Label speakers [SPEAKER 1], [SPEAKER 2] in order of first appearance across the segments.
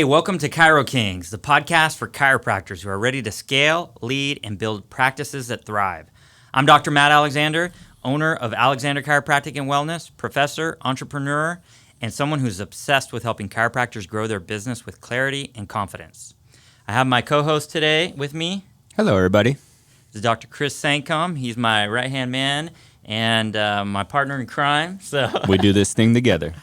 [SPEAKER 1] Hey, welcome to Chiro Kings, the podcast for chiropractors who are ready to scale, lead, and build practices that thrive. I'm Dr. Matt Alexander, owner of Alexander Chiropractic and Wellness, professor, entrepreneur, and someone who's obsessed with helping chiropractors grow their business with clarity and confidence. I have my co-host today with me.
[SPEAKER 2] Hello, everybody.
[SPEAKER 1] This is Dr. Chris Sankom. He's my right-hand man and my partner in crime. So
[SPEAKER 2] we do this thing together.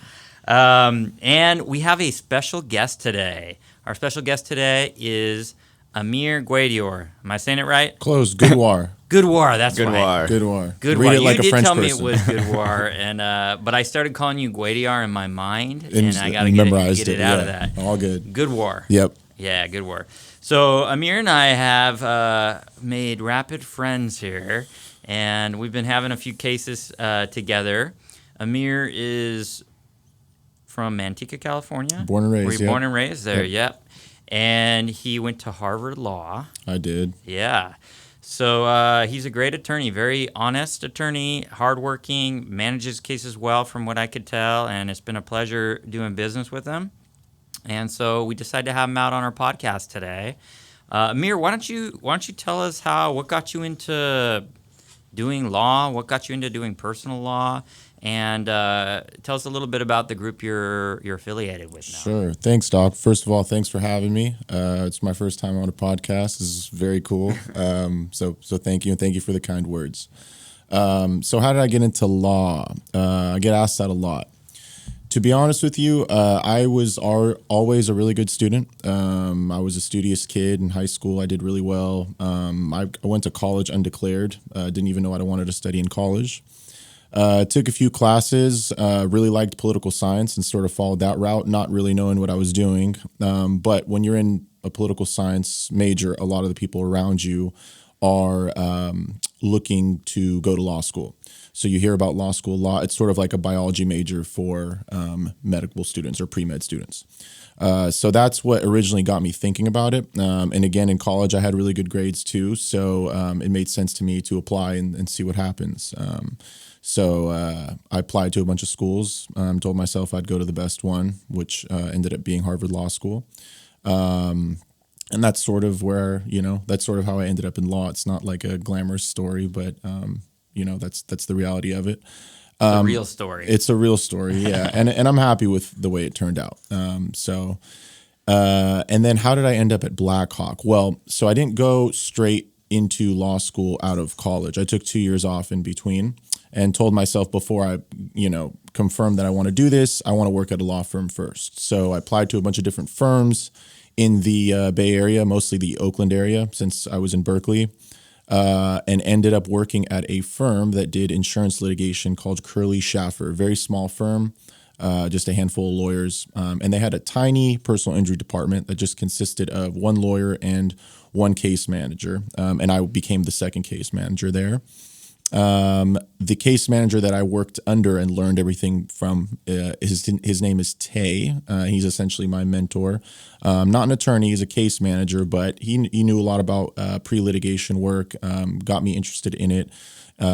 [SPEAKER 1] And we have a special guest today. Our special guest today is Amir Guedoir. Am I saying it right?
[SPEAKER 3] Close. Guedoir.
[SPEAKER 1] Guedoir, that's right.
[SPEAKER 3] Guedoir.
[SPEAKER 1] Read
[SPEAKER 3] it like
[SPEAKER 1] you
[SPEAKER 3] a French
[SPEAKER 1] did tell
[SPEAKER 3] person.
[SPEAKER 1] me it was Guedoir, and but I started calling you Guedoir in my mind, and I got to get it out of that.
[SPEAKER 3] All good.
[SPEAKER 1] Guedoir.
[SPEAKER 3] Yep.
[SPEAKER 1] Yeah, Guedoir. So Amir and I have made rapid friends here, and we've been having a few cases together. Amir is from Manteca, California.
[SPEAKER 3] Born and raised.
[SPEAKER 1] Were you born and raised there? Yep. And he went to Harvard Law.
[SPEAKER 3] I did.
[SPEAKER 1] Yeah. So he's a great attorney, very honest attorney, hardworking, manages cases well from what I could tell, and it's been a pleasure doing business with him. And so we decided to have him out on our podcast today. Amir, why don't you tell us what got you into doing law, what got you into doing personal law, and tell us a little bit about the group you're affiliated with now.
[SPEAKER 3] Sure. Thanks, Doc. First of all, thanks for having me. It's my first time on a podcast. This is very cool. So thank you, and thank you for the kind words. So how did I get into law? I get asked that a lot. To be honest with you, I was always a really good student. I was a studious kid in high school. I did really well. I went to college undeclared. Didn't even know what I wanted to study in college. Took a few classes, really liked political science and sort of followed that route, not really knowing what I was doing. But when you're in a political science major, a lot of the people around you are looking to go to law school. So you hear about law school law. It's sort of like a biology major for medical students or pre-med students. So that's what originally got me thinking about it. And again, in college, I had really good grades too. So it made sense to me to apply and see what happens. So I applied to a bunch of schools, told myself I'd go to the best one, which ended up being Harvard Law School. And that's sort of where, that's sort of how I ended up in law. It's not like a glamorous story, but, that's the reality of it.
[SPEAKER 1] It's a real story.
[SPEAKER 3] It's a real story, yeah. and I'm happy with the way it turned out. And then how did I end up at Blackhawk? Well, so I didn't go straight into law school out of college. I took 2 years off in between and told myself before I, confirmed that I want to do this, I want to work at a law firm first. So I applied to a bunch of different firms in the Bay Area, mostly the Oakland area, since I was in Berkeley, and ended up working at a firm that did insurance litigation called Curly Schaffer, very small firm, just a handful of lawyers. And they had a tiny personal injury department that just consisted of one lawyer and one case manager. And I became the second case manager there. The case manager that I worked under and learned everything from, his name is Tay. He's essentially my mentor. Not an attorney, he's a case manager, but he knew a lot about pre-litigation work, got me interested in it.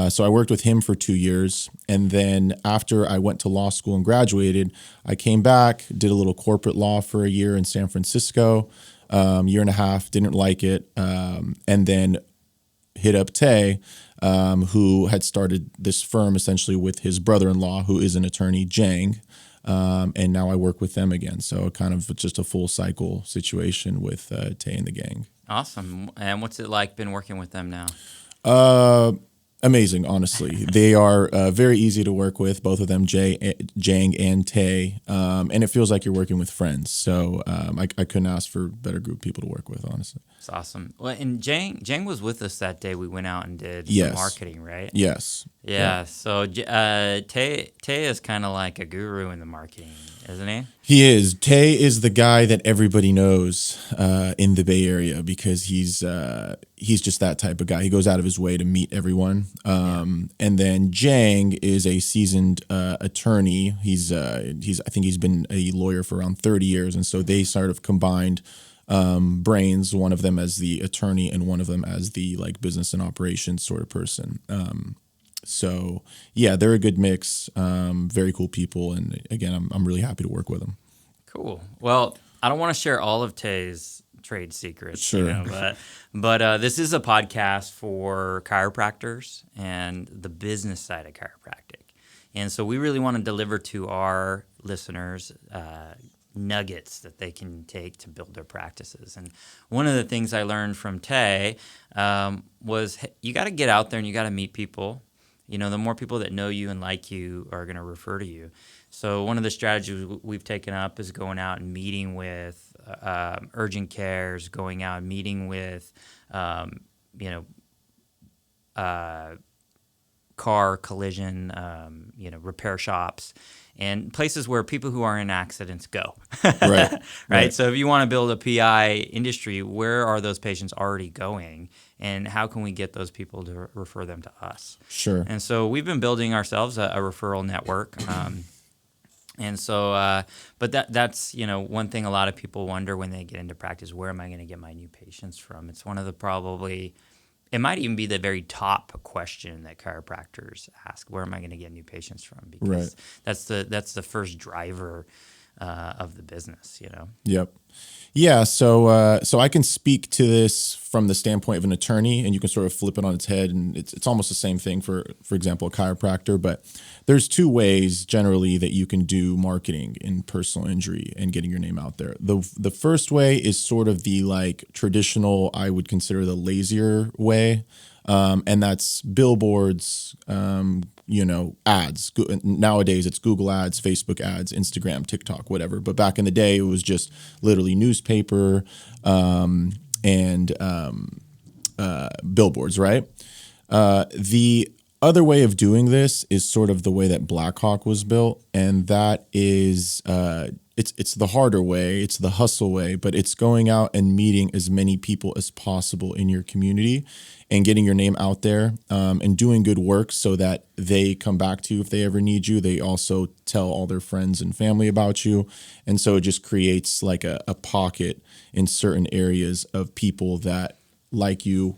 [SPEAKER 3] So I worked with him for 2 years. And then after I went to law school and graduated, I came back, did a little corporate law for a year in San Francisco, year and a half, didn't like it, and then hit up Tay, who had started this firm essentially with his brother-in-law, who is an attorney, Jang, and now I work with them again. So kind of just a full cycle situation with Tay and the gang.
[SPEAKER 1] Awesome. And what's it like been working with them now?
[SPEAKER 3] Amazing, honestly. They are very easy to work with, both of them, Jang and Tay, and it feels like you're working with friends. So I couldn't ask for a better group of people to work with, honestly.
[SPEAKER 1] It's awesome. Well, and Jang was with us that day we went out and did
[SPEAKER 3] Yes.
[SPEAKER 1] some marketing, right?
[SPEAKER 3] Yes.
[SPEAKER 1] Yeah. So Tay is kind of like a guru in the marketing, isn't he?
[SPEAKER 3] He is. Tay is the guy that everybody knows in the Bay Area because he's just that type of guy. He goes out of his way to meet everyone. And then Jang is a seasoned attorney. I think he's been a lawyer for around 30 years, and so they sort of combined brains. One of them as the attorney, and one of them as the business and operations sort of person. So yeah, they're a good mix. Very cool people, and again, I'm really happy to work with them.
[SPEAKER 1] Cool. Well, I don't want to share all of Tay's trade secrets,
[SPEAKER 3] Sure.
[SPEAKER 1] but this is a podcast for chiropractors and the business side of chiropractic. And so we really want to deliver to our listeners nuggets that they can take to build their practices. And one of the things I learned from Tay was you got to get out there and you got to meet people. You know, the more people that know you and like you are going to refer to you. So one of the strategies we've taken up is going out and meeting with urgent cares, going out and meeting with, car collision, repair shops, and places where people who are in accidents go. Right. So if you want to build a PI industry, where are those patients already going, and how can we get those people to refer them to us?
[SPEAKER 3] Sure.
[SPEAKER 1] And so we've been building ourselves a referral network. And so, but that's, one thing a lot of people wonder when they get into practice, where am I going to get my new patients from? It's one of the it might even be the very top question that chiropractors ask, where am I going to get new patients from? Because that's the first driver of the business,
[SPEAKER 3] Yep. Yeah. So I can speak to this from the standpoint of an attorney, and you can sort of flip it on its head, and it's almost the same thing for example, a chiropractor. But there's two ways generally that you can do marketing in personal injury and getting your name out there. The first way is sort of the traditional, I would consider the lazier way. And that's billboards, ads. Nowadays, it's Google ads, Facebook ads, Instagram, TikTok, whatever. But back in the day, it was just literally newspaper and billboards, right? The other way of doing this is sort of the way that Blackhawk was built, and that is it's the harder way, it's the hustle way, but it's going out and meeting as many people as possible in your community and getting your name out there and doing good work so that they come back to you if they ever need you. They also tell all their friends and family about you. And so it just creates like a pocket in certain areas of people that like you,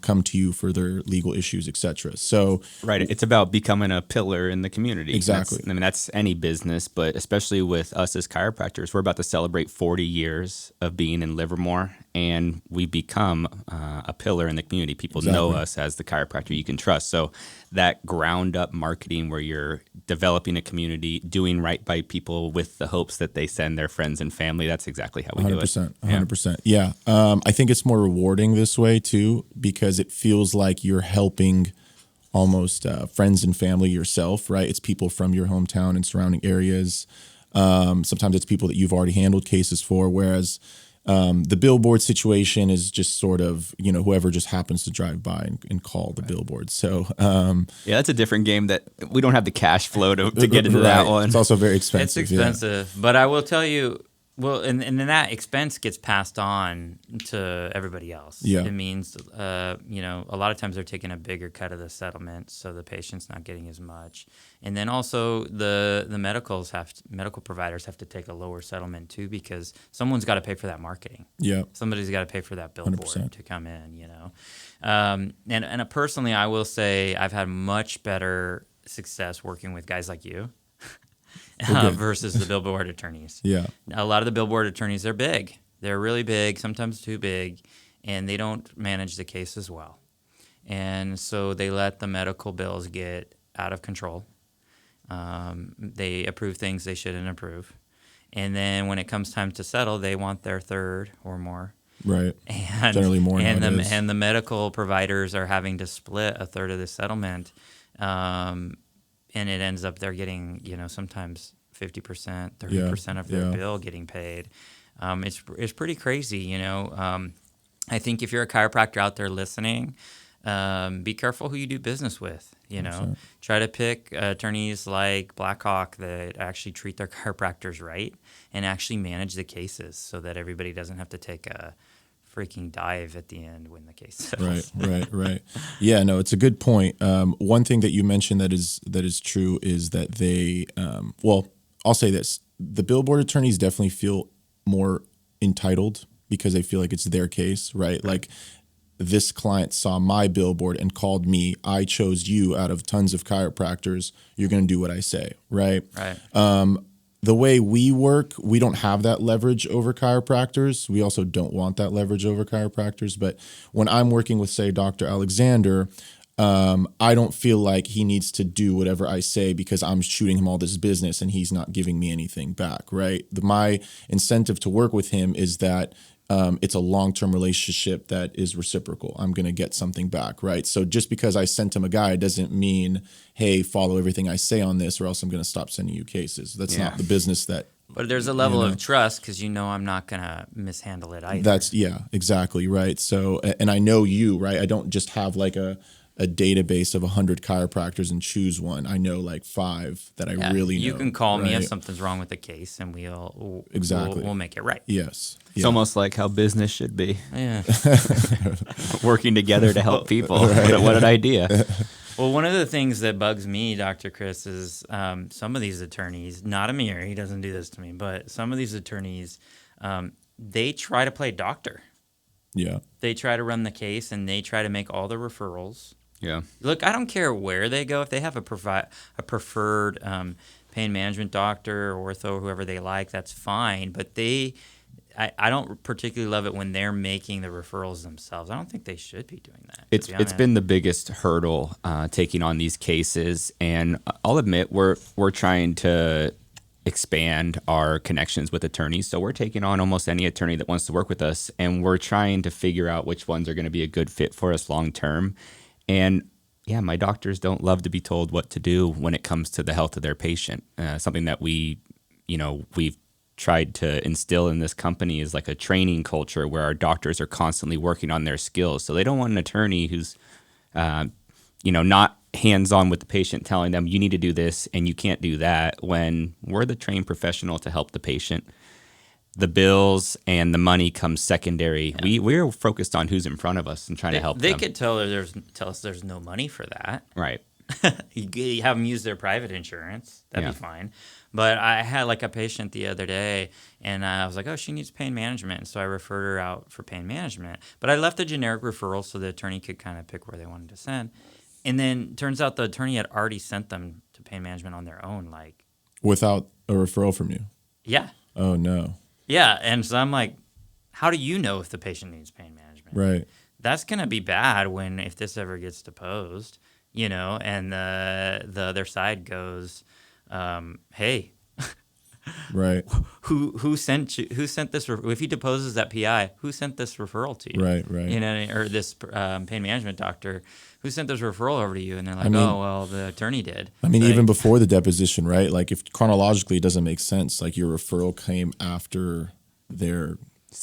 [SPEAKER 3] come to you for their legal issues, etc. So
[SPEAKER 2] Right. It's about becoming a pillar in the community.
[SPEAKER 3] Exactly.
[SPEAKER 2] That's any business, but especially with us as chiropractors, we're about to celebrate 40 years of being in Livermore, and we become a pillar in the community. People know us as the chiropractor you can trust. So that ground up marketing where you're developing a community, doing right by people with the hopes that they send their friends and family, that's exactly how we do it.
[SPEAKER 3] 100%. Yeah. I think it's more rewarding this way too, because it feels like you're helping almost friends and family yourself, right? It's people from your hometown and surrounding areas. Sometimes it's people that you've already handled cases for, whereas the billboard situation is just sort of, whoever just happens to drive by and call the billboard. So
[SPEAKER 2] yeah, that's a different game that we don't have the cash flow to get into that one.
[SPEAKER 3] It's also very expensive.
[SPEAKER 1] It's expensive, but I will tell you, well, and then that expense gets passed on to everybody else.
[SPEAKER 3] Yeah.
[SPEAKER 1] It means, a lot of times they're taking a bigger cut of the settlement, so the patient's not getting as much. And then also the medical providers have to take a lower settlement too, because someone's got to pay for that marketing.
[SPEAKER 3] Yeah.
[SPEAKER 1] Somebody's got to pay for that billboard
[SPEAKER 3] 100%.
[SPEAKER 1] to come in, And personally, I will say I've had much better success working with guys like you. Versus the billboard attorneys.
[SPEAKER 3] Yeah.
[SPEAKER 1] A lot of the billboard attorneys, they're big. They're really big, sometimes too big, and they don't manage the case as well. And so they let the medical bills get out of control. They approve things they shouldn't approve. And then when it comes time to settle, they want their third or more.
[SPEAKER 3] Right.
[SPEAKER 1] And
[SPEAKER 3] generally more nowadays.
[SPEAKER 1] And the medical providers are having to split a third of the settlement. And it ends up they're getting, sometimes 50%, 30% of their bill getting paid. It's pretty crazy, I think if you're a chiropractor out there listening, be careful who you do business with, 100%. Try to pick attorneys like Blackhawk that actually treat their chiropractors right and actually manage the cases so that everybody doesn't have to take a freaking dive at the end when the case settles.
[SPEAKER 3] Right. Yeah, no, it's a good point. One thing that you mentioned that is true is that they, I'll say this: the billboard attorneys definitely feel more entitled because they feel like it's their case, right? Like this client saw my billboard and called me. I chose you out of tons of chiropractors. You're going to do what I say, right?
[SPEAKER 1] Right.
[SPEAKER 3] the way we work, we don't have that leverage over chiropractors. We also don't want that leverage over chiropractors. But when I'm working with, say, Dr. Alexander, I don't feel like he needs to do whatever I say because I'm shooting him all this business and he's not giving me anything back, right? My incentive to work with him is that it's a long-term relationship that is reciprocal. I'm going to get something back, right? So just because I sent him a guy doesn't mean, hey, follow everything I say on this or else I'm going to stop sending you cases. That's not the business that.
[SPEAKER 1] But there's a level of trust because I'm not going to mishandle it either.
[SPEAKER 3] That's, exactly, right? So, and I know you, right? I don't just have like a database of 100 chiropractors and choose one. I know like 5 that I really know.
[SPEAKER 1] You can call me if
[SPEAKER 3] right?
[SPEAKER 1] something's wrong with the case, and we'll make it right.
[SPEAKER 3] Yes.
[SPEAKER 2] It's almost like how business should be.
[SPEAKER 1] Yeah.
[SPEAKER 2] Working together to help people. Right. What an idea.
[SPEAKER 1] Well, one of the things that bugs me, Dr. Chris, is some of these attorneys, not Amir, he doesn't do this to me, but some of these attorneys, they try to play doctor.
[SPEAKER 3] Yeah.
[SPEAKER 1] They try to run the case, and they try to make all the referrals.
[SPEAKER 2] Yeah.
[SPEAKER 1] Look, I don't care where they go. If they have a preferred pain management doctor or ortho, whoever they like, that's fine. But I don't particularly love it when they're making the referrals themselves. I don't think they should be doing that.
[SPEAKER 2] It's been the biggest hurdle taking on these cases, and I'll admit we're trying to expand our connections with attorneys. So we're taking on almost any attorney that wants to work with us, and we're trying to figure out which ones are going to be a good fit for us long term. And my doctors don't love to be told what to do when it comes to the health of their patient. Something that we've tried to instill in this company is like a training culture where our doctors are constantly working on their skills. So they don't want an attorney who's, not hands-on with the patient telling them you need to do this and you can't do that when we're the trained professional to help the patient. The bills and the money comes secondary. Yeah. We're focused on who's in front of us and trying to help them.
[SPEAKER 1] They could tell us there's no money for that.
[SPEAKER 2] Right.
[SPEAKER 1] You have them use their private insurance. That'd be fine. But I had like a patient the other day, and I was like, oh, she needs pain management. So I referred her out for pain management. But I left a generic referral so the attorney could kind of pick where they wanted to send. And then turns out the attorney had already sent them to pain management on their own.
[SPEAKER 3] Without a referral from you?
[SPEAKER 1] Yeah.
[SPEAKER 3] Oh, no.
[SPEAKER 1] Yeah, and so I'm like, how do you know if the patient needs pain management?
[SPEAKER 3] Right.
[SPEAKER 1] That's going to be bad if this ever gets deposed, and the other side goes, hey,
[SPEAKER 3] right.
[SPEAKER 1] Who sent this? If he deposes that PI, who sent this referral to you?
[SPEAKER 3] Right.
[SPEAKER 1] Or this pain management doctor, who sent this referral over to you? And they're like, oh, well, the attorney did.
[SPEAKER 3] I mean, even before the deposition, right? Like if chronologically it doesn't make sense, like your referral came after their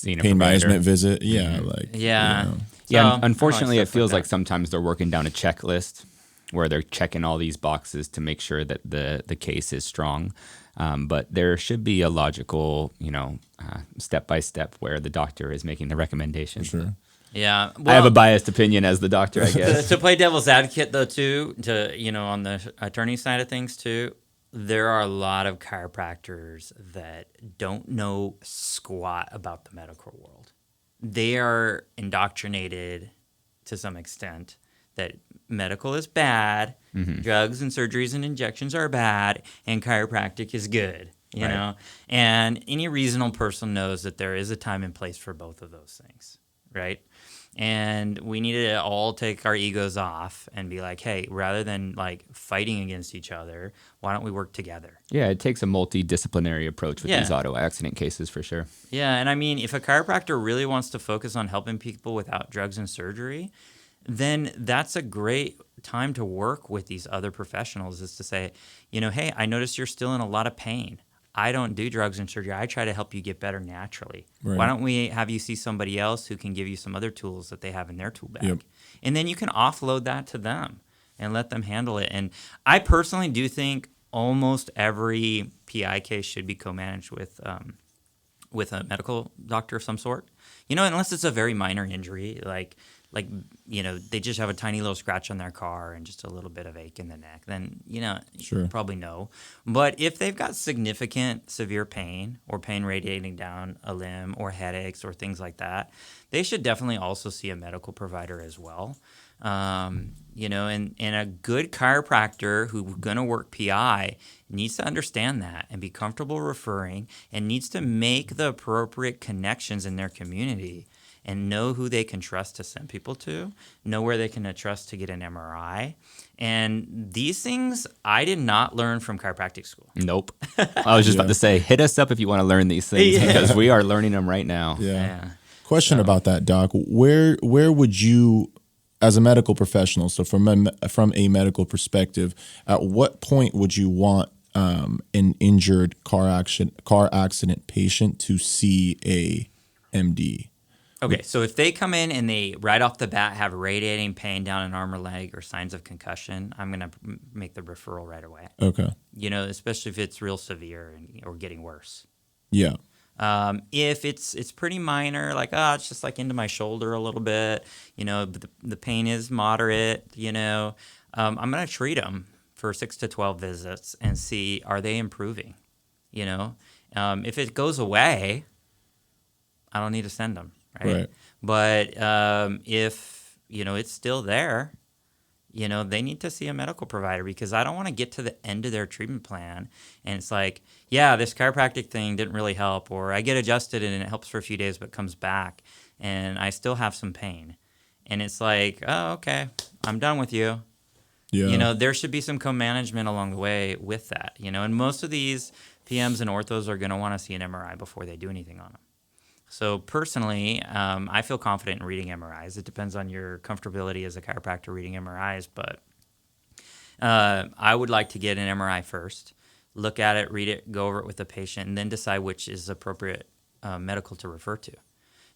[SPEAKER 3] pain management visit. Yeah.
[SPEAKER 1] So,
[SPEAKER 2] unfortunately, it feels like sometimes they're working down a checklist where they're checking all these boxes to make sure that the case is strong. But there should be a logical, step by step where the doctor is making the recommendation.
[SPEAKER 3] For sure.
[SPEAKER 1] Yeah,
[SPEAKER 2] I have a biased opinion as the doctor, I guess.
[SPEAKER 1] To play devil's advocate, though, too, on the attorney side of things, too, there are a lot of chiropractors that don't know squat about the medical world. They are indoctrinated to some extent that medical is bad, drugs and surgeries and injections are bad, and chiropractic is good. You know, and any reasonable person knows that there is a time and place for both of those things, right? And we need to all take our egos off and be like, hey, rather than like fighting against each other, why don't we work together?
[SPEAKER 2] Yeah, it takes a multidisciplinary approach with these auto accident cases for sure.
[SPEAKER 1] Yeah, and I mean, if a chiropractor really wants to focus on helping people without drugs and surgery, then that's a great time to work with these other professionals, is to say, hey, I notice you're still in a lot of pain. I don't do drugs and surgery. I try to help you get better naturally. Right. Why don't we have you see somebody else who can give you some other tools that they have in their tool bag? Yep. And then you can offload that to them and let them handle it. And I personally do think almost every PI case should be co-managed with a medical doctor of some sort. Unless it's a very minor injury, like like, they just have a tiny little scratch on their car and just a little bit of ache in the neck, then,
[SPEAKER 3] Sure.
[SPEAKER 1] probably no. But if they've got significant severe pain or pain radiating down a limb or headaches or things like that, they should definitely also see a medical provider as well. And a good chiropractor who's going to work PI needs to understand that and be comfortable referring and needs to make the appropriate connections in their community and know who they can trust to send people to, know where they can trust to get an MRI. And these things I did not learn from chiropractic school.
[SPEAKER 2] Nope. I was just about to say, hit us up if you want to learn these things because we are learning them right now.
[SPEAKER 3] Yeah. Question about that, Doc. Where would you, as a medical professional, so from a medical perspective, at what point would you want an injured car accident patient to see a MD?
[SPEAKER 1] Okay, so if they come in and they right off the bat have radiating pain down an arm or leg or signs of concussion, I'm going to make the referral right away.
[SPEAKER 3] Okay.
[SPEAKER 1] Especially if it's real severe or getting worse.
[SPEAKER 3] Yeah.
[SPEAKER 1] If it's pretty minor, like, it's just like into my shoulder a little bit, but the pain is moderate, I'm going to treat them for 6 to 12 visits and see, are they improving? If it goes away, I don't need to send them. Right. But if, it's still there, they need to see a medical provider because I don't want to get to the end of their treatment plan and it's like, yeah, this chiropractic thing didn't really help, or I get adjusted and it helps for a few days but comes back and I still have some pain. And it's like, oh, okay, I'm done with you. Yeah. There should be some co-management along the way with that, and most of these PMs and orthos are going to want to see an MRI before they do anything on them. So personally, I feel confident in reading MRIs. It depends on your comfortability as a chiropractor reading MRIs, but I would like to get an MRI first, look at it, read it, go over it with the patient, and then decide which is appropriate medical to refer to.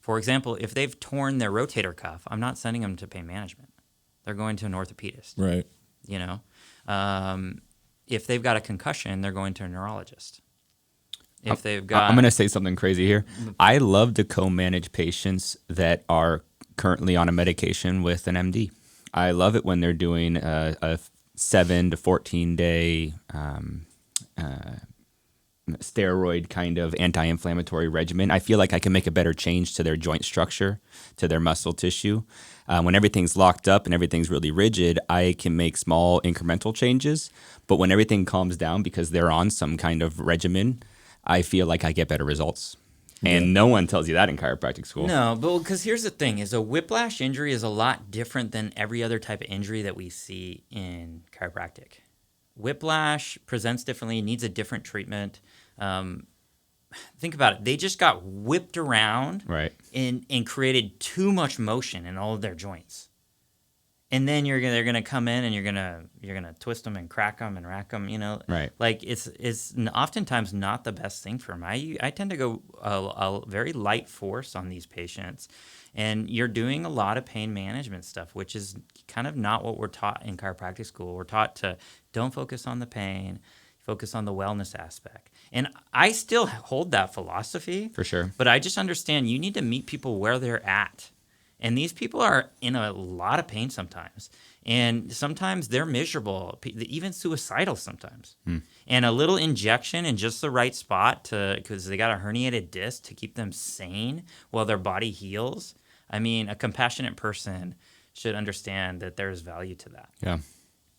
[SPEAKER 1] For example, if they've torn their rotator cuff, I'm not sending them to pain management. They're going to an orthopedist.
[SPEAKER 3] Right.
[SPEAKER 1] If they've got a concussion, they're going to a neurologist.
[SPEAKER 2] I'm going to say something crazy here. I love to co-manage patients that are currently on a medication with an MD. I love it when they're doing a 7 to 14 day steroid kind of anti-inflammatory regimen. I feel like I can make a better change to their joint structure, to their muscle tissue. When everything's locked up and everything's really rigid, I can make small incremental changes. But when everything calms down because they're on some kind of regimen, I feel like I get better results. And no one tells you that in chiropractic school.
[SPEAKER 1] No, but because here's the thing, is a whiplash injury is a lot different than every other type of injury that we see in chiropractic. Whiplash presents differently, needs a different treatment. Think about it. They just got whipped around and created too much motion in all of their joints. And then they're gonna come in and you're gonna twist them and crack them and rack them, Like it's oftentimes not the best thing for them. I tend to go a very light force on these patients, and you're doing a lot of pain management stuff, which is kind of not what we're taught in chiropractic school. We're taught to don't focus on the pain, focus on the wellness aspect. And I still hold that philosophy
[SPEAKER 2] for sure.
[SPEAKER 1] But I just understand you need to meet people where they're at. And these people are in a lot of pain sometimes. And sometimes they're miserable, even suicidal sometimes. And a little injection in just the right spot because they got a herniated disc to keep them sane while their body heals. I mean, a compassionate person should understand that there's value to that.
[SPEAKER 2] Yeah.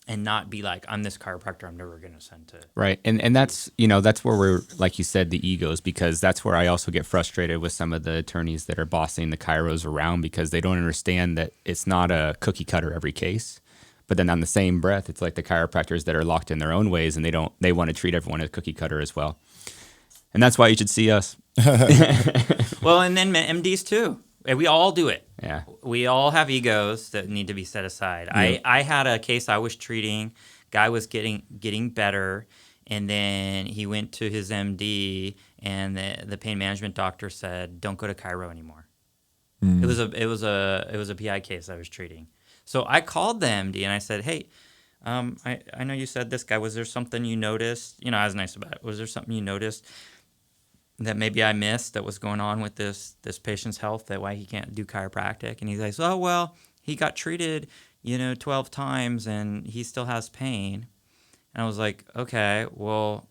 [SPEAKER 1] And not be like, I'm this chiropractor, I'm never going to send to.
[SPEAKER 2] Right. And that's, that's where we're, like you said, the egos, because that's where I also get frustrated with some of the attorneys that are bossing the chiros around because they don't understand that it's not a cookie cutter every case. But then on the same breath, it's like the chiropractors that are locked in their own ways and they want to treat everyone as cookie cutter as well. And that's why you should see us.
[SPEAKER 1] Well, and then MDs too. We all do it.
[SPEAKER 2] Yeah.
[SPEAKER 1] We all have egos that need to be set aside. Yeah. I had a case I was treating. Guy was getting better, and then he went to his MD, and the pain management doctor said, "Don't go to chiro anymore." It was a PI case I was treating. So I called the MD and I said, "Hey, I know you said this guy. Was there something you noticed?" I was nice about it. Was there something you noticed? that maybe I missed that was going on with this patient's health, that why he can't do chiropractic. And he's like, oh, well, he got treated, 12 times and he still has pain. And I was like, okay, well,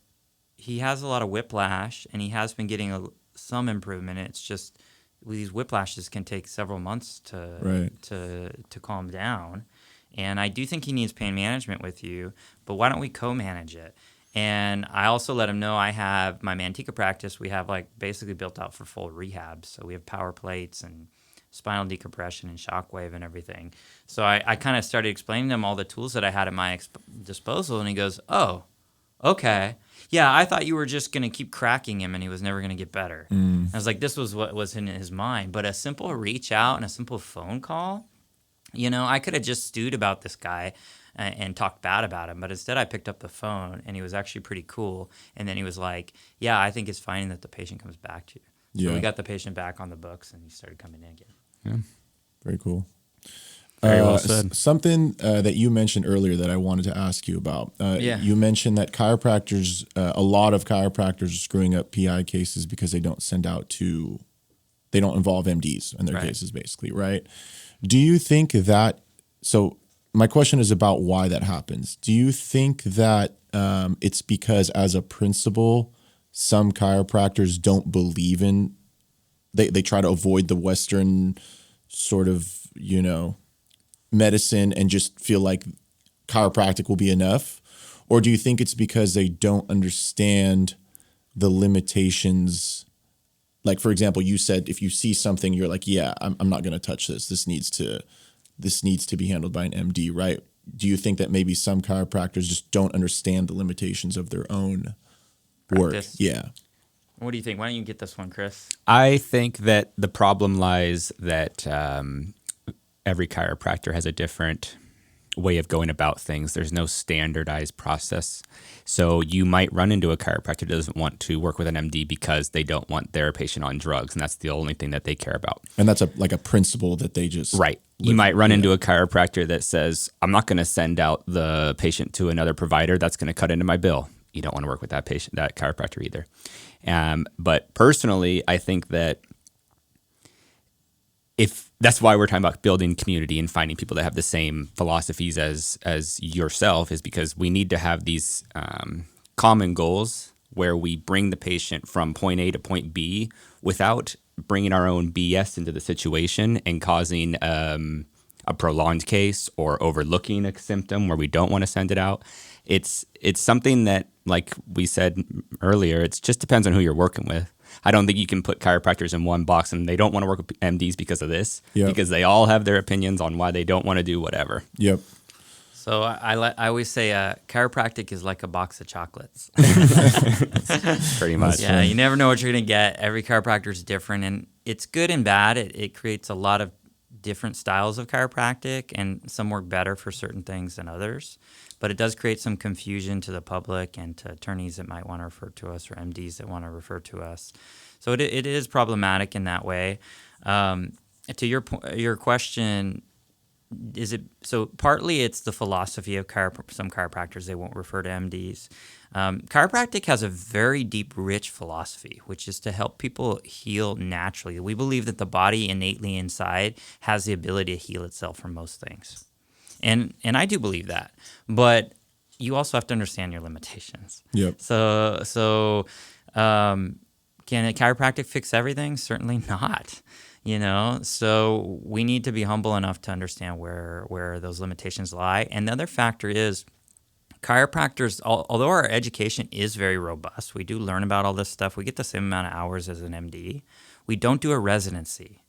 [SPEAKER 1] he has a lot of whiplash and he has been getting some improvement. It's just these whiplashes can take several months to calm down. And I do think he needs pain management with you, but why don't we co-manage it? And I also let him know I have my Manteca practice. We have basically built out for full rehab. So we have power plates and spinal decompression and shockwave and everything. So I kind of started explaining to him all the tools that I had at my disposal. And he goes, oh, okay. Yeah, I thought you were just going to keep cracking him and he was never going to get better. I was like, this was what was in his mind. But a simple reach out and a simple phone call, I could have just stewed about this guy and talked bad about him. But instead I picked up the phone and he was actually pretty cool. And then he was like, yeah, I think it's fine that the patient comes back to you. So we got the patient back on the books and he started coming in again.
[SPEAKER 2] Yeah.
[SPEAKER 3] Very cool.
[SPEAKER 2] Very well said.
[SPEAKER 3] Something that you mentioned earlier that I wanted to ask you about. You mentioned that chiropractors, a lot of chiropractors are screwing up PI cases because they don't they don't involve MDs in their cases, basically, right? Do you think that, so my question is about why that happens. Do you think that it's because as a principle, some chiropractors don't believe in, they try to avoid the Western sort of, medicine and just feel like chiropractic will be enough? Or do you think it's because they don't understand the limitations? Like, for example, you said if you see something, you're like, yeah, I'm not going to touch this. This needs to be handled by an MD, right? Do you think that maybe some chiropractors just don't understand the limitations of their own
[SPEAKER 1] practice?
[SPEAKER 3] Work? Yeah.
[SPEAKER 1] What do you think? Why don't you get this one, Chris?
[SPEAKER 2] I think that the problem lies that every chiropractor has a different way of going about things. There's no standardized process. So you might run into a chiropractor that doesn't want to work with an MD because they don't want their patient on drugs, and that's the only thing that they care about.
[SPEAKER 3] And that's like a principle that they just...
[SPEAKER 2] Right. You might run into a chiropractor that says, I'm not going to send out the patient to another provider. That's going to cut into my bill. You don't want to work with that chiropractor either. But personally, I think that if that's why we're talking about building community and finding people that have the same philosophies as yourself, is because we need to have these common goals where we bring the patient from point A to point B without bringing our own BS into the situation and causing a prolonged case or overlooking a symptom where we don't want to send it out. It's something that, like we said earlier, it just depends on who you're working with. I don't think you can put chiropractors in one box and they don't want to work with MDs because of this, because they all have their opinions on why they don't want to do whatever.
[SPEAKER 3] Yep.
[SPEAKER 1] So I always say chiropractic is like a box of chocolates.
[SPEAKER 2] Pretty much.
[SPEAKER 1] Yeah, you never know what you're going to get. Every chiropractor is different, and it's good and bad. It creates a lot of different styles of chiropractic, and some work better for certain things than others. But it does create some confusion to the public and to attorneys that might want to refer to us or MDs that want to refer to us. So it is problematic in that way. To your question, is it so? Partly it's the philosophy of some chiropractors. They won't refer to MDs. Chiropractic has a very deep, rich philosophy, which is to help people heal naturally. We believe that the body innately inside has the ability to heal itself from most things. And I do believe that, but you also have to understand your limitations.
[SPEAKER 3] Yep.
[SPEAKER 1] So can a chiropractic fix everything? Certainly not. So we need to be humble enough to understand where those limitations lie. And the other factor is chiropractors, although our education is very robust, we do learn about all this stuff. We get the same amount of hours as an MD. We don't do a residency.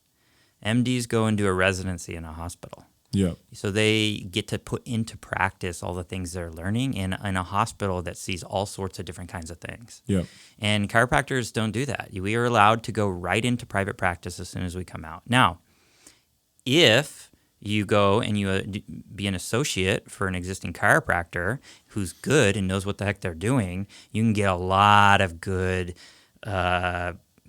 [SPEAKER 1] MDs go and do a residency in a hospital.
[SPEAKER 3] Yeah.
[SPEAKER 1] So they get to put into practice all the things they're learning in a hospital that sees all sorts of different kinds of things.
[SPEAKER 3] Yeah.
[SPEAKER 1] And chiropractors don't do that. We are allowed to go right into private practice as soon as we come out. Now, if you go and you be an associate for an existing chiropractor who's good and knows what the heck they're doing, you can get a lot of good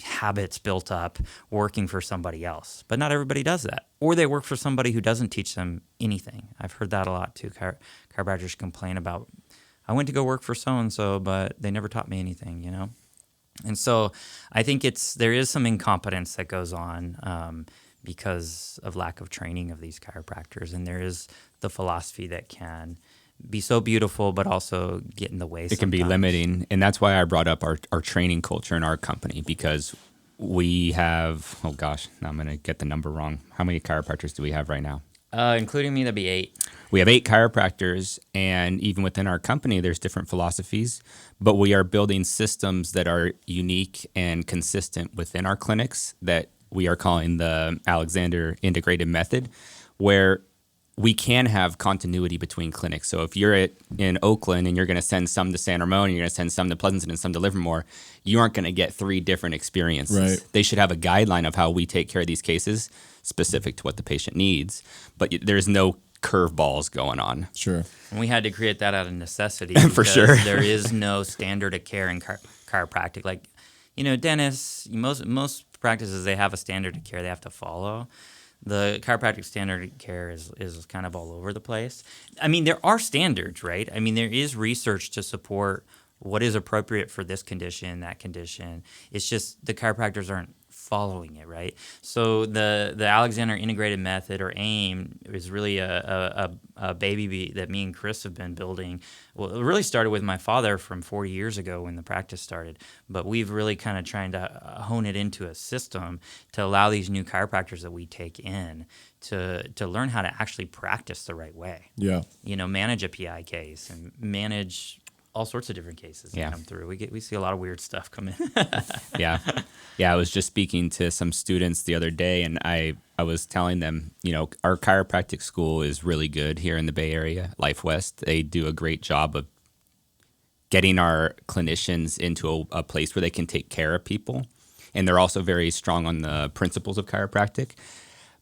[SPEAKER 1] habits built up working for somebody else. But not everybody does that. Or they work for somebody who doesn't teach them anything. I've heard that a lot too. Chiropractors complain about, I went to go work for so-and-so, but they never taught me anything, And so I think there is some incompetence that goes on because of lack of training of these chiropractors. And there is the philosophy that can be so beautiful, but also get in the way.
[SPEAKER 2] It can be limiting. And that's why I brought up our training culture in our company, because we have, oh gosh, now I'm going to get the number wrong. How many chiropractors do we have right now?
[SPEAKER 1] Including me, that'd be 8.
[SPEAKER 2] We have 8 chiropractors, and even within our company, there's different philosophies, but we are building systems that are unique and consistent within our clinics that we are calling the Alexander Integrated Method, where we can have continuity between clinics. So if you're in Oakland and you're going to send some to San Ramon, and you're going to send some to Pleasanton and some to Livermore, you aren't going to get 3 different experiences.
[SPEAKER 3] Right.
[SPEAKER 2] They should have a guideline of how we take care of these cases specific to what the patient needs, but there's no curveballs going on.
[SPEAKER 3] Sure.
[SPEAKER 1] And we had to create that out of necessity.
[SPEAKER 2] For sure.
[SPEAKER 1] There is no standard of care in chiropractic. Like, dentists, most practices, they have a standard of care they have to follow. The chiropractic standard of care is kind of all over the place. I mean, there are standards, right? I mean, there is research to support what is appropriate for this condition, that condition. It's just the chiropractors aren't following it, right? So the Alexander Integrated Method, or AIM, is really a baby that me and Chris have been building. Well, it really started with my father from 40 years ago when the practice started, but we've really kind of trying to hone it into a system to allow these new chiropractors that we take in to learn how to actually practice the right way.
[SPEAKER 3] Yeah.
[SPEAKER 1] Manage a PI case and manage all sorts of different cases that come through. We see a lot of weird stuff come in.
[SPEAKER 2] Yeah. I was just speaking to some students the other day, and I was telling them, our chiropractic school is really good here in the Bay Area, Life West. They do a great job of getting our clinicians into a place where they can take care of people. And they're also very strong on the principles of chiropractic.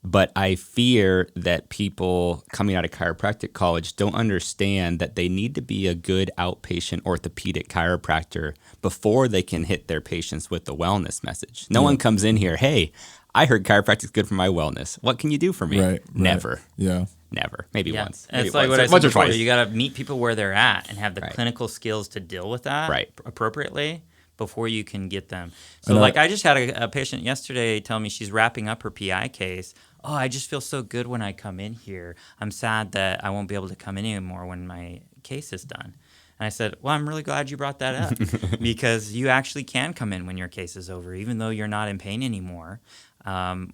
[SPEAKER 2] But I fear that people coming out of chiropractic college don't understand that they need to be a good outpatient orthopedic chiropractor before they can hit their patients with the wellness message. No one comes in here, hey, I heard chiropractic is good for my wellness. What can you do for me?
[SPEAKER 3] Right.
[SPEAKER 2] Never.
[SPEAKER 3] Yeah.
[SPEAKER 2] Never. Maybe once.
[SPEAKER 1] And
[SPEAKER 2] Maybe
[SPEAKER 1] it's like
[SPEAKER 2] once.
[SPEAKER 1] what I said
[SPEAKER 2] Once or
[SPEAKER 1] before.
[SPEAKER 2] twice.
[SPEAKER 1] You got to meet people where they're at and have the
[SPEAKER 2] Right.
[SPEAKER 1] clinical skills to deal with that appropriately before you can get them. So, I just had a patient yesterday tell me she's wrapping up her PI case. Oh, I just feel so good when I come in here. I'm sad that I won't be able to come in anymore when my case is done. And I said, well, I'm really glad you brought that up because you actually can come in when your case is over, even though you're not in pain anymore.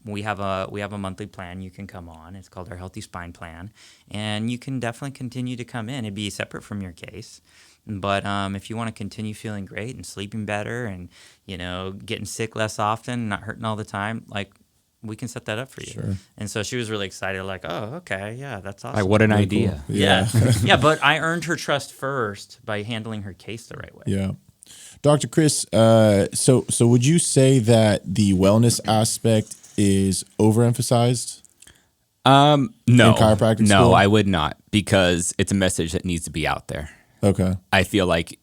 [SPEAKER 1] We have a monthly plan you can come on. It's called our Healthy Spine Plan, and you can definitely continue to come in. It'd be separate from your case. But if you want to continue feeling great and sleeping better and, getting sick less often, not hurting all the time, we can set that up for you.
[SPEAKER 3] Sure.
[SPEAKER 1] And so she was really excited, like, oh, okay, yeah, that's awesome.
[SPEAKER 2] Like, what an
[SPEAKER 3] Very
[SPEAKER 2] idea.
[SPEAKER 3] cool.
[SPEAKER 1] Yeah. Yeah, but I earned her trust first by handling her case the right way.
[SPEAKER 3] Yeah. Dr. Chris, so would you say that the wellness aspect is overemphasized?
[SPEAKER 2] No.
[SPEAKER 3] In chiropractic
[SPEAKER 2] No,
[SPEAKER 3] school?
[SPEAKER 2] I would not, because it's a message that needs to be out there.
[SPEAKER 3] Okay.
[SPEAKER 2] I feel like,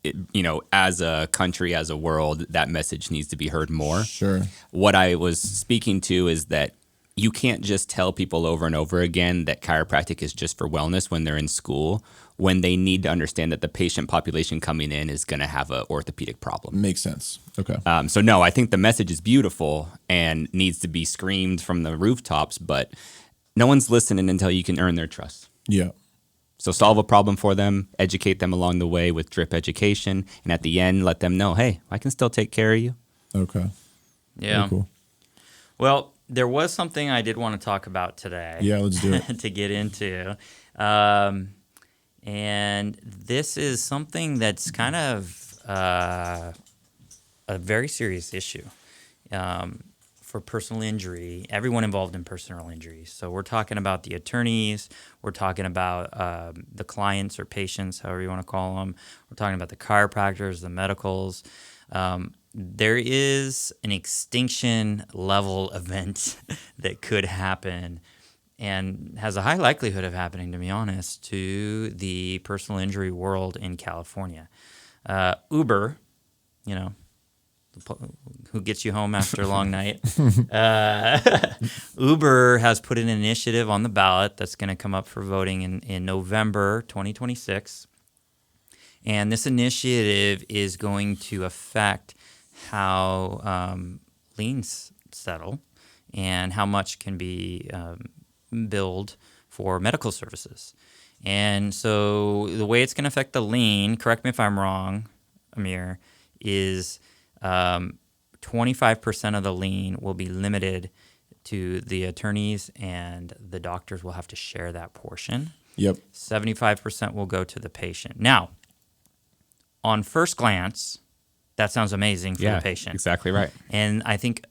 [SPEAKER 2] as a country, as a world, that message needs to be heard more.
[SPEAKER 3] Sure.
[SPEAKER 2] What I was speaking to is that you can't just tell people over and over again that chiropractic is just for wellness when they're in school, when they need to understand that the patient population coming in is going to have an orthopedic problem.
[SPEAKER 3] Makes sense. Okay.
[SPEAKER 2] So no, I think the message is beautiful and needs to be screamed from the rooftops, but no one's listening until you can earn their trust.
[SPEAKER 3] Yeah.
[SPEAKER 2] So solve a problem for them, educate them along the way with drip education, and at the end, let them know, hey, I can still take care of you.
[SPEAKER 3] Okay.
[SPEAKER 1] Yeah.
[SPEAKER 3] Very cool.
[SPEAKER 1] Well, there was something I did want to talk about today.
[SPEAKER 3] Yeah, let's do it.
[SPEAKER 1] to get into. And this is something that's kind of a very serious issue for personal injury, everyone involved in personal injury. So we're talking about the attorneys, we're talking about the clients or patients, however you want to call them. We're talking about the chiropractors, the medicals. There is an extinction level event that could happen and has a high likelihood of happening, to be honest, to the personal injury world in California. Uber, who gets you home after a long night. Uber has put an initiative on the ballot that's going to come up for voting in November 2026. And this initiative is going to affect how liens settle and how much can be billed for medical services. And so the way it's going to affect the lien, correct me if I'm wrong, Amir, is 25% of the lien will be limited to the attorneys, and the doctors will have to share that portion.
[SPEAKER 3] Yep.
[SPEAKER 1] 75% will go to the patient. Now, on first glance, that sounds amazing for the patient.
[SPEAKER 2] Exactly right.
[SPEAKER 1] And I think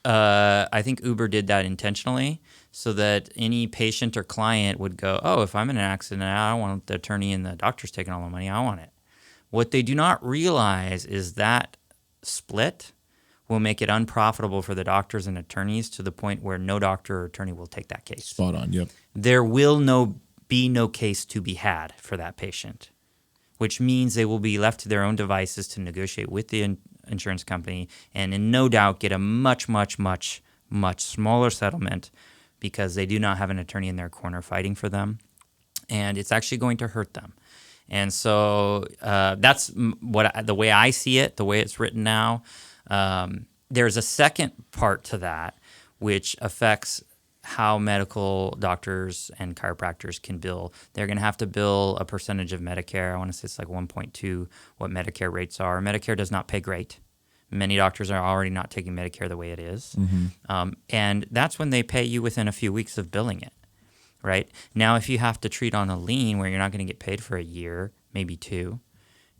[SPEAKER 1] Uber did that intentionally so that any patient or client would go, oh, if I'm in an accident, I don't want the attorney and the doctor's taking all the money. I want it. What they do not realize is that split will make it unprofitable for the doctors and attorneys to the point where no doctor or attorney will take that case.
[SPEAKER 3] Spot on. Yep.
[SPEAKER 1] There will be no case to be had for that patient, which means they will be left to their own devices to negotiate with the insurance company and in no doubt get a much, much, much, much smaller settlement because they do not have an attorney in their corner fighting for them. And it's actually going to hurt them. And so that's the way I see it, the way it's written now. There's a second part to that, which affects how medical doctors and chiropractors can bill. They're going to have to bill a percentage of Medicare. I want to say it's like 1.2 what Medicare rates are. Medicare does not pay great. Many doctors are already not taking Medicare the way it is. Mm-hmm. And that's when they pay you within a few weeks of billing it, right? Now, if you have to treat on a lien where you're not going to get paid for a year, maybe 2,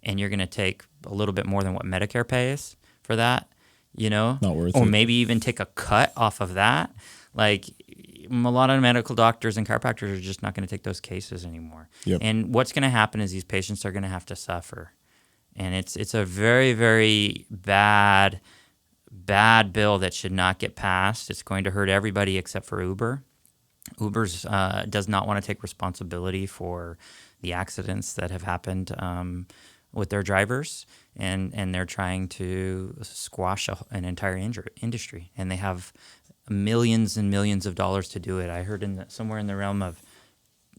[SPEAKER 1] and you're going to take a little bit more than what Medicare pays for that,
[SPEAKER 3] not worth it.
[SPEAKER 1] Or maybe even take a cut off of that. Like a lot of medical doctors and chiropractors are just not going to take those cases anymore.
[SPEAKER 3] Yep.
[SPEAKER 1] And what's going to happen is these patients are going to have to suffer. And it's a very, very bad bill that should not get passed. It's going to hurt everybody except for Uber. Uber's does not want to take responsibility for the accidents that have happened with their drivers, and they're trying to squash an entire industry, and they have millions and millions of dollars to do it. I heard somewhere in the realm of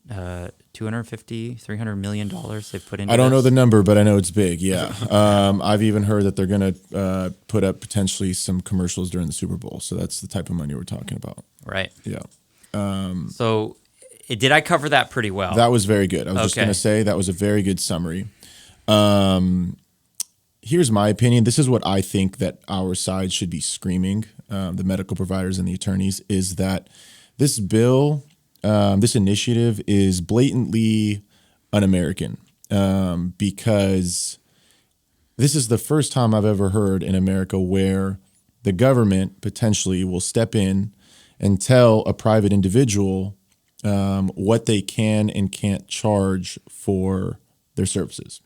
[SPEAKER 1] $250-300 million they've put into.
[SPEAKER 3] I don't know the number, but I know it's big. Yeah, I've even heard that they're going to put up potentially some commercials during the Super Bowl. So that's the type of money we're talking about.
[SPEAKER 1] Right.
[SPEAKER 3] Yeah.
[SPEAKER 1] So, did I cover that pretty well?
[SPEAKER 3] That was very good. I was just going to say that was a very good summary. Here's my opinion. This is what I think that our side should be screaming, the medical providers and the attorneys, is that this bill, this initiative is blatantly un-American because this is the first time I've ever heard in America where the government potentially will step in and tell a private individual what they can and can't charge for their services.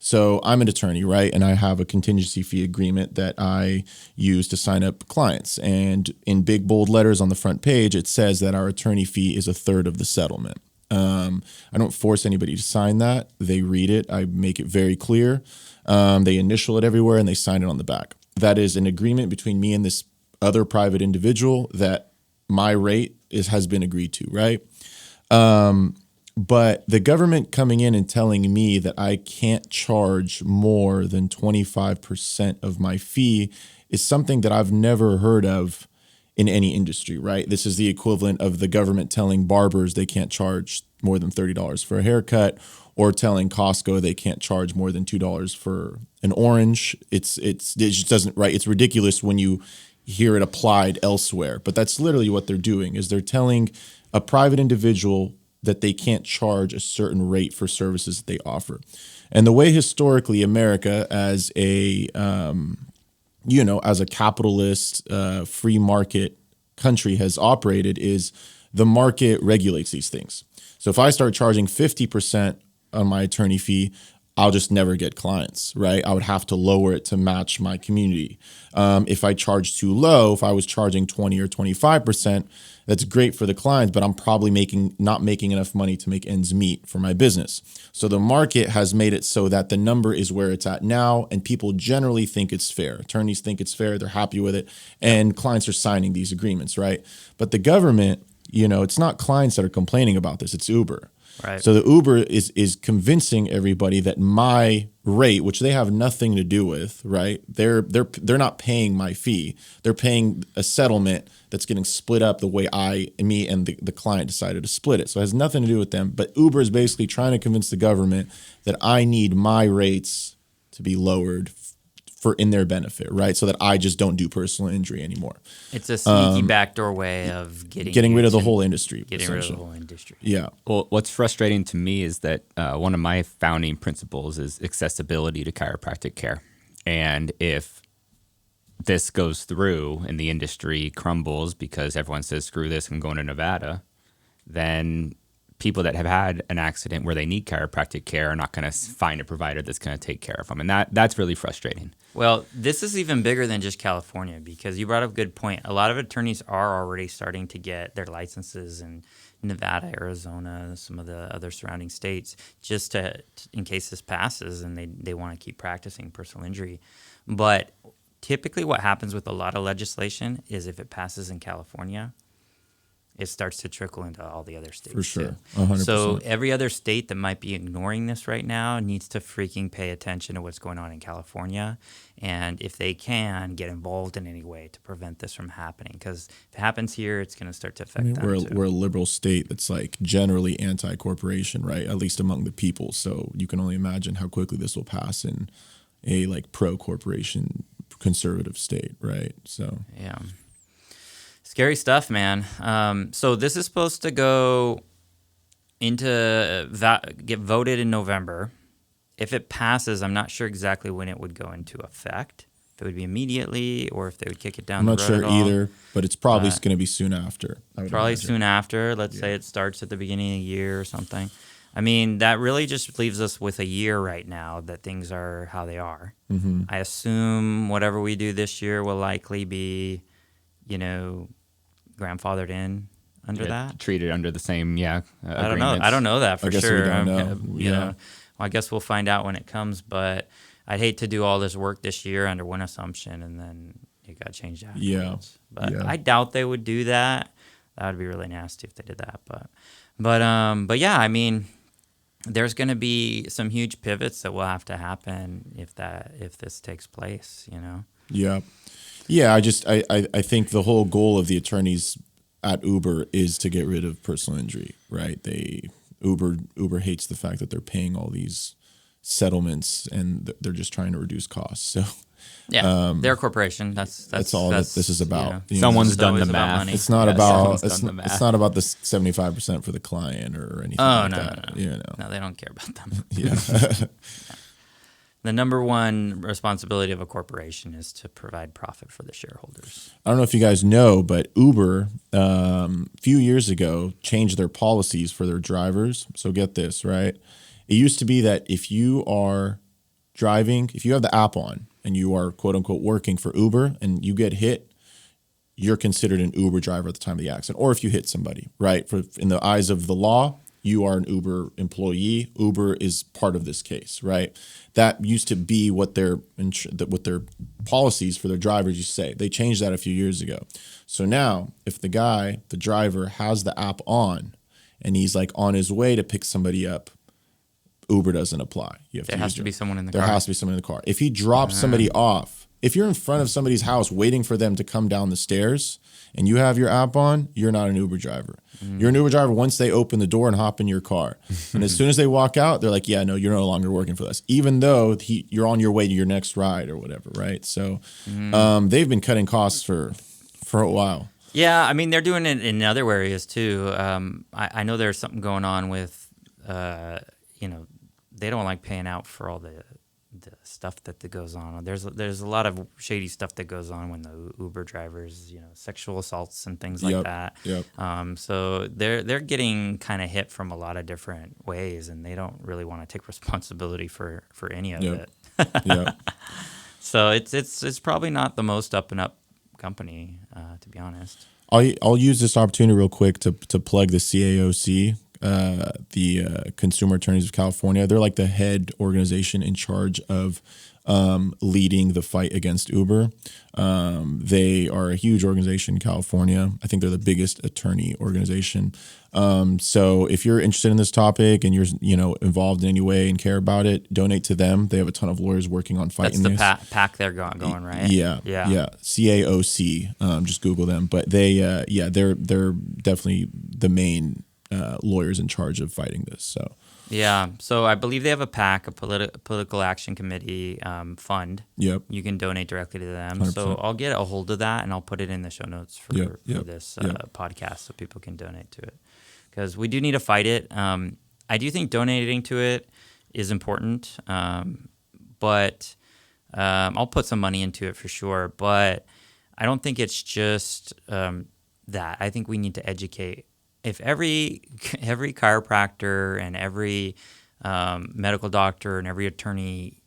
[SPEAKER 3] So I'm an attorney, right? And I have a contingency fee agreement that I use to sign up clients. And in big, bold letters on the front page, it says that our attorney fee is 1/3 of the settlement. I don't force anybody to sign that. They read it. I make it very clear. They initial it everywhere and they sign it on the back. That is an agreement between me and this other private individual that my rate has been agreed to, right? But the government coming in and telling me that I can't charge more than 25% of my fee is something that I've never heard of in any industry, right? This is the equivalent of the government telling barbers they can't charge more than $30 for a haircut, or telling Costco they can't charge more than $2 for an orange. It just doesn't, right? It's ridiculous when you hear it applied elsewhere, but that's literally what they're doing, is they're telling a private individual that they can't charge a certain rate for services that they offer. And the way historically America as a, as a capitalist, free market country has operated is the market regulates these things. So if I start charging 50% on my attorney fee, I'll just never get clients, right? I would have to lower it to match my community. If I charge too low, if I was charging 20 or 25%, that's great for the clients, but I'm probably not making enough money to make ends meet for my business. So the market has made it so that the number is where it's at now, and people generally think it's fair. Attorneys think it's fair, they're happy with it, and clients are signing these agreements, right? But the government, it's not clients that are complaining about this, it's Uber.
[SPEAKER 1] Right.
[SPEAKER 3] So the Uber is convincing everybody that my rate, which they have nothing to do with, right? They're not paying my fee. They're paying a settlement that's getting split up the way me and the client decided to split it. So it has nothing to do with them. But Uber is basically trying to convince the government that I need my rates to be lowered for in their benefit, right? So that I just don't do personal injury anymore.
[SPEAKER 1] It's a sneaky backdoor way of getting
[SPEAKER 3] rid of the whole industry.
[SPEAKER 1] Getting rid of the whole industry.
[SPEAKER 3] Yeah.
[SPEAKER 2] Well, what's frustrating to me is that one of my founding principles is accessibility to chiropractic care. And if this goes through and the industry crumbles because everyone says, screw this, I'm going to Nevada, then people that have had an accident where they need chiropractic care are not going to find a provider that's going to take care of them. And that's really frustrating.
[SPEAKER 1] Well, this is even bigger than just California, because you brought up a good point. A lot of attorneys are already starting to get their licenses in Nevada, Arizona, some of the other surrounding states, just in case this passes and they want to keep practicing personal injury. But typically what happens with a lot of legislation is if it passes in California, it starts to trickle into all the other states.
[SPEAKER 3] For sure.
[SPEAKER 1] Too.
[SPEAKER 3] 100%.
[SPEAKER 1] So every other state that might be ignoring this right now needs to freaking pay attention to what's going on in California. And if they can, get involved in any way to prevent this from happening. Because if it happens here, it's going to start to affect them too.
[SPEAKER 3] We're a liberal state that's like generally anti-corporation, right? At least among the people. So you can only imagine how quickly this will pass in a like pro-corporation conservative state, right? So
[SPEAKER 1] yeah. Scary stuff, man. So this is supposed to go get voted in November. If it passes, I'm not sure exactly when it would go into effect. If it would be immediately or if they would kick it down the road.
[SPEAKER 3] I'm not sure either, but it's probably going to be soon after.
[SPEAKER 1] Probably soon after. Let's say it starts at the beginning of the year or something. I mean, that really just leaves us with a year right now that things are how they are.
[SPEAKER 3] Mm-hmm.
[SPEAKER 1] I assume whatever we do this year will likely be, grandfathered in under that.
[SPEAKER 2] Treated under the same,
[SPEAKER 1] I don't know. I don't know that for sure.
[SPEAKER 3] We don't know.
[SPEAKER 1] Well, I guess we'll find out when it comes. But I'd hate to do all this work this year under one assumption and then it got changed afterwards.
[SPEAKER 3] Yeah.
[SPEAKER 1] But I doubt they would do that. That would be really nasty if they did that. But yeah, I mean, there's going to be some huge pivots that will have to happen if this takes place.
[SPEAKER 3] Yeah. Yeah, I think the whole goal of the attorneys at Uber is to get rid of personal injury, right? Uber hates the fact that they're paying all these settlements and they're just trying to reduce costs. So
[SPEAKER 1] yeah, they're a corporation. That's
[SPEAKER 3] all that this is about.
[SPEAKER 2] Someone's done the math.
[SPEAKER 3] It's not about it's not about the 75% for the client or anything.
[SPEAKER 1] No, they don't care about them.
[SPEAKER 3] Yeah.
[SPEAKER 1] The number one responsibility of a corporation is to provide profit for the shareholders.
[SPEAKER 3] I don't know if you guys know, but Uber, a few years ago, changed their policies for their drivers. So get this, right? It used to be that if you are driving, if you have the app on and you are, quote unquote, working for Uber and you get hit, you're considered an Uber driver at the time of the accident. Or if you hit somebody, right? In the eyes of the law, you are an Uber employee. Uber is part of this case, right? That used to be what their policies for their drivers used to say. They changed that a few years ago. So now, if the driver has the app on, and he's like on his way to pick somebody up, Uber doesn't apply.
[SPEAKER 1] There has to be someone in the car.
[SPEAKER 3] There has to be someone in the car. If he drops somebody off, if you're in front of somebody's house waiting for them to come down the stairs, and you have your app on, you're not an Uber driver. You're an Uber driver once they open the door and hop in your car. And as soon as they walk out, they're like, yeah, no, you're no longer working for us, even though you're on your way to your next ride or whatever, right? So they've been cutting costs for a while.
[SPEAKER 1] Yeah, I mean, they're doing it in other areas too. I know there's something going on with, they don't like paying out for all the stuff that goes on. There's a lot of shady stuff that goes on when the Uber drivers, sexual assaults and things like that.
[SPEAKER 3] Yep.
[SPEAKER 1] So they're getting kind of hit from a lot of different ways, and they don't really want to take responsibility for any of it.
[SPEAKER 3] Yeah.
[SPEAKER 1] So it's probably not the most up and up company, to be honest.
[SPEAKER 3] I'll use this opportunity real quick to plug the CAOC. The Consumer Attorneys of California. They're like the head organization in charge of leading the fight against Uber. They are a huge organization in California. I think they're the biggest attorney organization. So if you're interested in this topic and you're, involved in any way and care about it, donate to them. They have a ton of lawyers working on fighting
[SPEAKER 1] That's the
[SPEAKER 3] this.
[SPEAKER 1] pack they're going, right?
[SPEAKER 3] Yeah. CAOC. Just Google them. But they're definitely the main lawyers in charge of fighting this. So.
[SPEAKER 1] Yeah, so I believe they have a PAC, a political action committee fund.
[SPEAKER 3] Yep.
[SPEAKER 1] You can donate directly to them.
[SPEAKER 3] 100%.
[SPEAKER 1] So I'll get a hold of that and I'll put it in the show notes for this
[SPEAKER 3] Yep.
[SPEAKER 1] podcast so people can donate to it. Because we do need to fight it. I do think donating to it is important, but I'll put some money into it for sure. But I don't think it's just that. I think we need to educate. If every chiropractor and every medical doctor and every attorney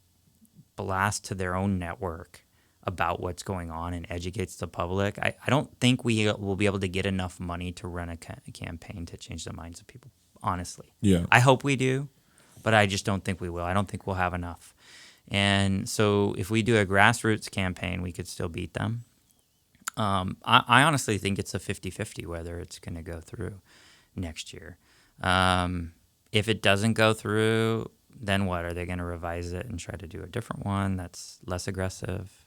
[SPEAKER 1] blasts to their own network about what's going on and educates the public, I don't think we will be able to get enough money to run a campaign to change the minds of people, honestly.
[SPEAKER 3] Yeah. I
[SPEAKER 1] hope we do, but I just don't think we will. I don't think we'll have enough. And so if we do a grassroots campaign, we could still beat them. I honestly think it's a 50-50 whether it's going to go through next year. If it doesn't go through, then what? Are they going to revise it and try to do a different one that's less aggressive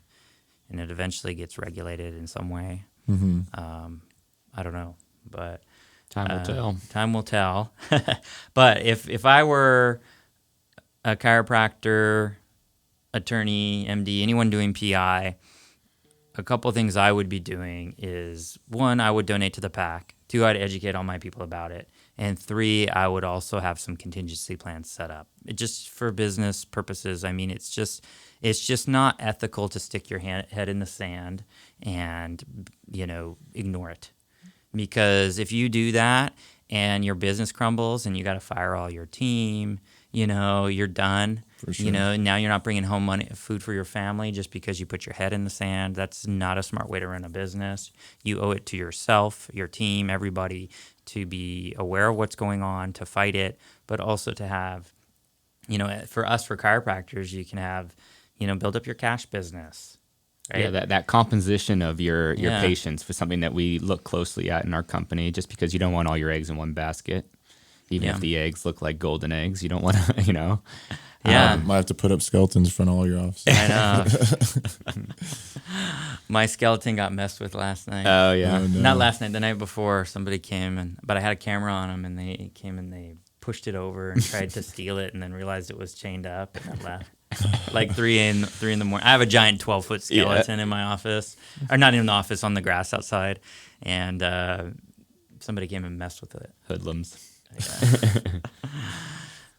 [SPEAKER 1] and it eventually gets regulated in some way?
[SPEAKER 3] Mm-hmm.
[SPEAKER 1] I don't know, but
[SPEAKER 2] Time will tell.
[SPEAKER 1] Time will tell. But if I were a chiropractor, attorney, MD, anyone doing PI, a couple of things I would be doing is, 1, I would donate to the PAC. 2, I'd educate all my people about it. And 3, I would also have some contingency plans set up. Just for business purposes, I mean, it's just not ethical to stick your head in the sand and, ignore it. Because if you do that and your business crumbles and you got to fire all your team, you're done.
[SPEAKER 3] For sure.
[SPEAKER 1] Now you're not bringing home food for your family just because you put your head in the sand. That's not a smart way to run a business. You owe it to yourself, your team, everybody to be aware of what's going on, to fight it, but also to have, for chiropractors, you can have, build up your cash business. Right?
[SPEAKER 2] Yeah, that composition of your patients for something that we look closely at in our company, just because you don't want all your eggs in one basket. Even if the eggs look like golden eggs, you don't want to,
[SPEAKER 1] Yeah.
[SPEAKER 3] Might have to put up skeletons in front of all your offices.
[SPEAKER 1] I know. My skeleton got messed with last night.
[SPEAKER 2] Oh, yeah.
[SPEAKER 3] Oh, no.
[SPEAKER 1] Not last night, the night before. Somebody came, but I had a camera on them, and they came and they pushed it over and tried to steal it and then realized it was chained up and then left. Like 3 in the morning. I have a giant 12-foot skeleton in my office. Or not in the office, on the grass outside. And somebody came and messed with it.
[SPEAKER 2] Hoodlums.
[SPEAKER 1] Yeah.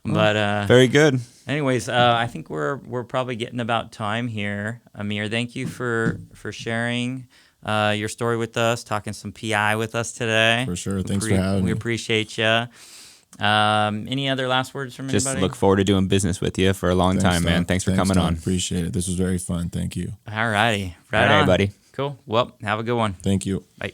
[SPEAKER 1] But
[SPEAKER 2] Very good.
[SPEAKER 1] anyways, I think we're probably getting about time here. Amir, thank you for sharing your story with us, talking some PI with us today.
[SPEAKER 3] For sure. Thanks for having me.
[SPEAKER 1] We appreciate you. Any other last words from
[SPEAKER 2] Just
[SPEAKER 1] anybody?
[SPEAKER 2] look forward to doing business with you for a long time, man. Thanks for coming
[SPEAKER 3] Tom.
[SPEAKER 2] on.
[SPEAKER 3] Appreciate it. This was very fun. Thank you.
[SPEAKER 1] All righty.
[SPEAKER 2] All right,
[SPEAKER 1] on.
[SPEAKER 2] buddy.
[SPEAKER 1] Cool. Well, have a good one.
[SPEAKER 3] Thank you.
[SPEAKER 1] Bye.